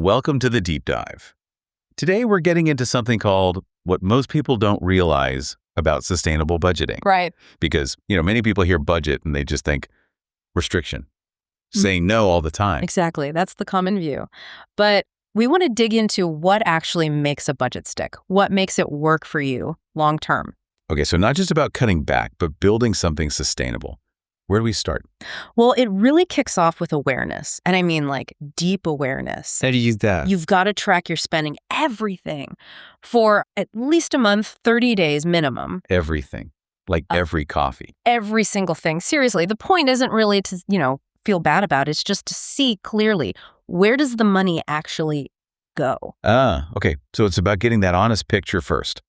Welcome to the deep dive. Today, we're getting into something called what most people don't realize about sustainable budgeting. Right. Because, many people hear budget and they just think restriction, saying no all the time. Exactly. That's the common view. But we want to dig into what actually makes a budget stick, what makes it work for you long term. Okay, so not just about cutting back, but building something sustainable. Where do we start? Well, it really kicks off with awareness. And I mean like deep awareness. How do you use that? You've got to track your spending, everything, for at least a month, 30 days minimum. Everything. Like every coffee. Every single thing. Seriously, the point isn't really to, feel bad about it. It's just to see clearly, where does the money actually go? Okay. So it's about getting that honest picture first.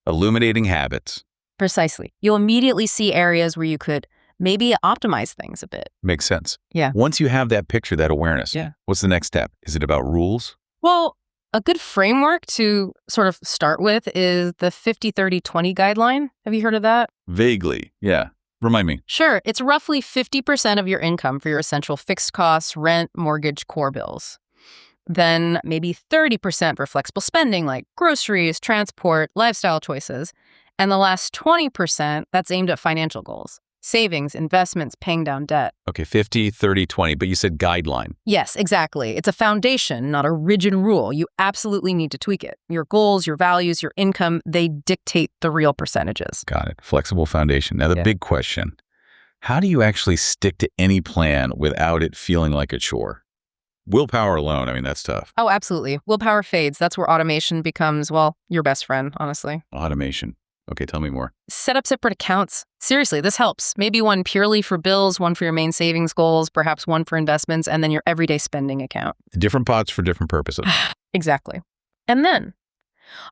Illuminating habits. Precisely. You'll immediately see areas where you could maybe optimize things a bit. Makes sense. Yeah. Once you have that picture, that awareness, what's the next step? Is it about rules? Well, a good framework to sort of start with is the 50-30-20 guideline. Have you heard of that? Vaguely, yeah. Remind me. Sure. It's roughly 50% of your income for your essential fixed costs, rent, mortgage, core bills. Then maybe 30% for flexible spending like groceries, transport, lifestyle choices. And the last 20%, that's aimed at financial goals. Savings, investments, paying down debt. Okay, 50, 30, 20, but you said guideline. Yes, exactly. It's a foundation, not a rigid rule. You absolutely need to tweak it. Your goals, your values, your income, they dictate the real percentages. Got it. Flexible foundation. Now, the big question, how do you actually stick to any plan without it feeling like a chore? Willpower alone, that's tough. Oh, absolutely. Willpower fades. That's where automation becomes, your best friend, honestly. Automation. Okay, tell me more. Set up separate accounts. Seriously, this helps. Maybe one purely for bills, one for your main savings goals, perhaps one for investments, and then your everyday spending account. Different pots for different purposes. Exactly. And then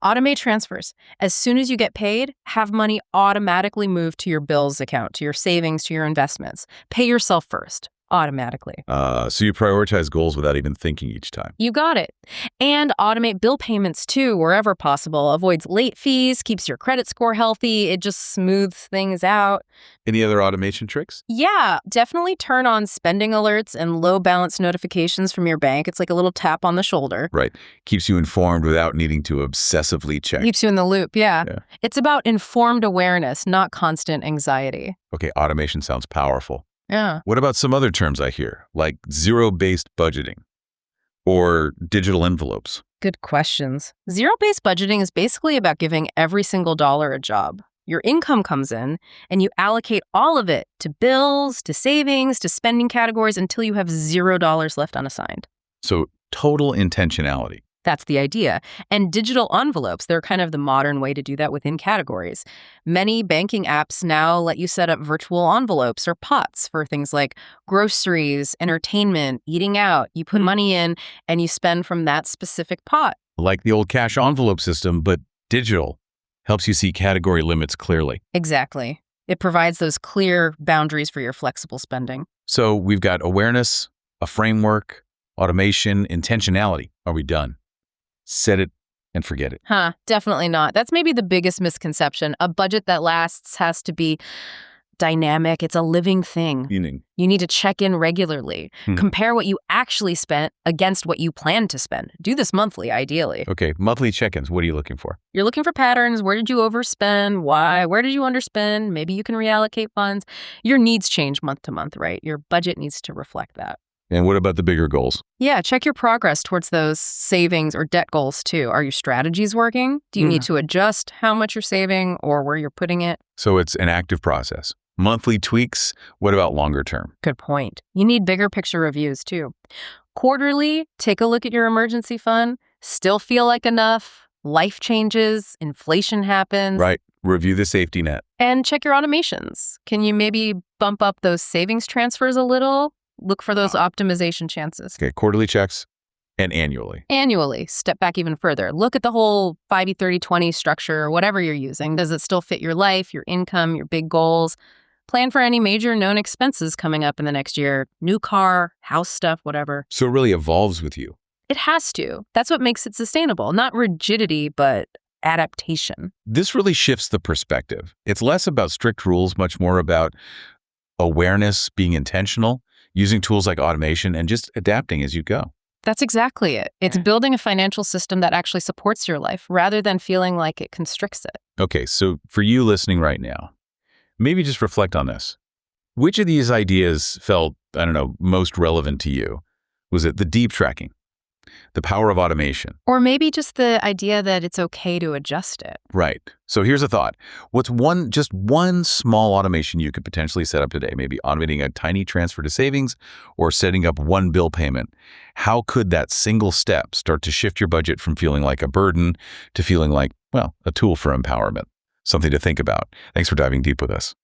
automate transfers. As soon as you get paid, have money automatically move to your bills account, to your savings, to your investments. Pay yourself first. Automatically. So you prioritize goals without even thinking each time. You got it. And automate bill payments too, wherever possible. Avoids late fees, keeps your credit score healthy. It just smooths things out. Any other automation tricks? Yeah, definitely turn on spending alerts and low balance notifications from your bank. It's like a little tap on the shoulder. Right. Keeps you informed without needing to obsessively check. Keeps you in the loop, yeah. It's about informed awareness, not constant anxiety. Okay, automation sounds powerful. Yeah. What about some other terms I hear, like zero-based budgeting or digital envelopes? Good questions. Zero-based budgeting is basically about giving every single dollar a job. Your income comes in, and you allocate all of it to bills, to savings, to spending categories until you have $0 left unassigned. So total intentionality. That's the idea. And digital envelopes, they're kind of the modern way to do that within categories. Many banking apps now let you set up virtual envelopes or pots for things like groceries, entertainment, eating out. You put money in and you spend from that specific pot. Like the old cash envelope system, but digital. Helps you see category limits clearly. Exactly. It provides those clear boundaries for your flexible spending. So we've got awareness, a framework, automation, intentionality. Are we done? Set it and forget it. Definitely not. That's maybe the biggest misconception. A budget that lasts has to be dynamic. It's a living thing. Meaning? You need to check in regularly. Compare what you actually spent against what you plan to spend. Do this monthly, ideally. Okay, monthly check-ins. What are you looking for? You're looking for patterns. Where did you overspend? Why? Where did you underspend? Maybe you can reallocate funds. Your needs change month to month, right? Your budget needs to reflect that. And what about the bigger goals? Yeah, check your progress towards those savings or debt goals too. Are your strategies working? Do you need to adjust how much you're saving or where you're putting it? So it's an active process. Monthly tweaks. What about longer term? Good point. You need bigger picture reviews too. Quarterly, take a look at your emergency fund. Still feel like enough? Life changes, inflation happens. Right. Review the safety net. And check your automations. Can you maybe bump up those savings transfers a little? Look for those optimization chances. Okay, quarterly checks and annually. Annually, step back even further. Look at the whole 50-30-20 structure or whatever you're using. Does it still fit your life, your income, your big goals? Plan for any major known expenses coming up in the next year. New car, house stuff, whatever. So it really evolves with you. It has to. That's what makes it sustainable. Not rigidity, but adaptation. This really shifts the perspective. It's less about strict rules, much more about awareness, being intentional, using tools like automation, and just adapting as you go. That's exactly it. It's building a financial system that actually supports your life rather than feeling like it constricts it. Okay, so for you listening right now, maybe just reflect on this. Which of these ideas felt, I don't know, most relevant to you? Was it the deep tracking, the power of automation? Or maybe just the idea that it's okay to adjust it. Right. So here's a thought. What's just one small automation you could potentially set up today? Maybe automating a tiny transfer to savings or setting up one bill payment. How could that single step start to shift your budget from feeling like a burden to feeling like, well, a tool for empowerment? Something to think about. Thanks for diving deep with us.